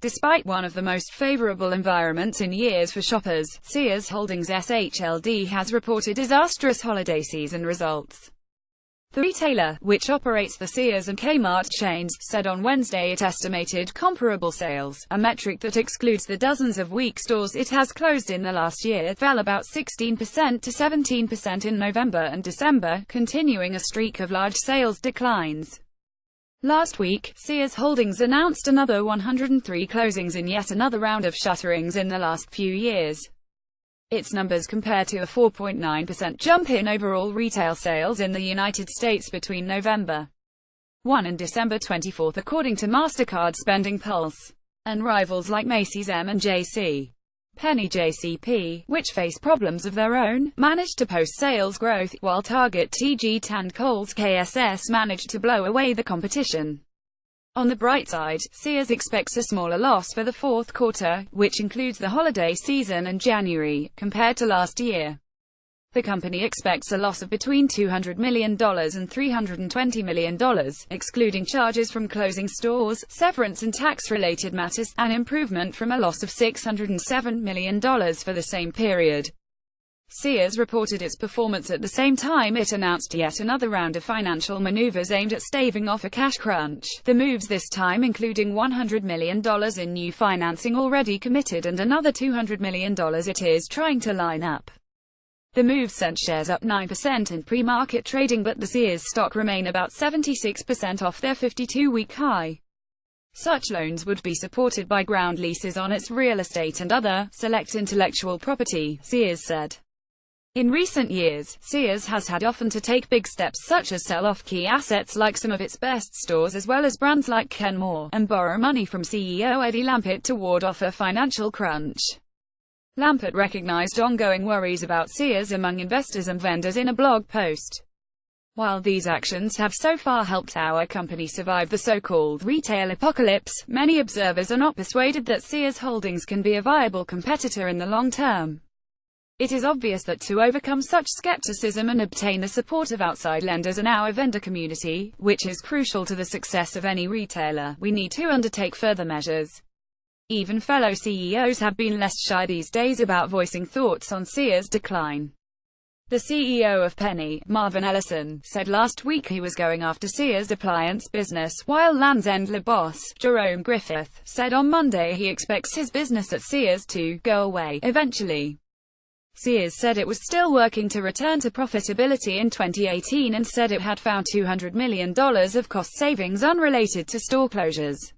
Despite one of the most favorable environments in years for shoppers, Sears Holdings SHLD has reported disastrous holiday season results. The retailer, which operates the Sears and Kmart chains, said on Wednesday it estimated comparable sales, a metric that excludes the dozens of weak stores it has closed in the last year, fell about 16% to 17% in November and December, continuing a streak of large sales declines. Last week, Sears Holdings announced another 103 closings in yet another round of shutterings in the last few years. Its numbers compare to a 4.9% jump in overall retail sales in the United States between November 1 and December 24, according to MasterCard Spending Pulse. And rivals like Macy's M&J.C. Penney JCP, which face problems of their own, managed to post sales growth, while Target TG and Kohl's KSS managed to blow away the competition. On the bright side, Sears expects a smaller loss for the fourth quarter, which includes the holiday season and January, compared to last year. The company expects a loss of between $200 million and $320 million, excluding charges from closing stores, severance and tax-related matters, an improvement from a loss of $607 million for the same period. Sears reported its performance at the same time it announced yet another round of financial maneuvers aimed at staving off a cash crunch. The moves this time including $100 million in new financing already committed and another $200 million it is trying to line up. The move sent shares up 9% in pre-market trading, but the Sears stock remain about 76% off their 52-week high. Such loans would be supported by ground leases on its real estate and other, select intellectual property, Sears said. In recent years, Sears has had often to take big steps such as sell off key assets like some of its best stores as well as brands like Kenmore, and borrow money from CEO Eddie Lampert to ward off a financial crunch. Lampert recognized ongoing worries about Sears among investors and vendors in a blog post. While these actions have so far helped our company survive the so-called retail apocalypse, many observers are not persuaded that Sears Holdings can be a viable competitor in the long term. It is obvious that to overcome such skepticism and obtain the support of outside lenders and our vendor community, which is crucial to the success of any retailer, we need to undertake further measures. Even fellow CEOs have been less shy these days about voicing thoughts on Sears' decline. The CEO of Penney, Marvin Ellison, said last week he was going after Sears' appliance business, while Lands' End boss, Jerome Griffith, said on Monday he expects his business at Sears to go away eventually. Sears said it was still working to return to profitability in 2018 and said it had found $200 million of cost savings unrelated to store closures.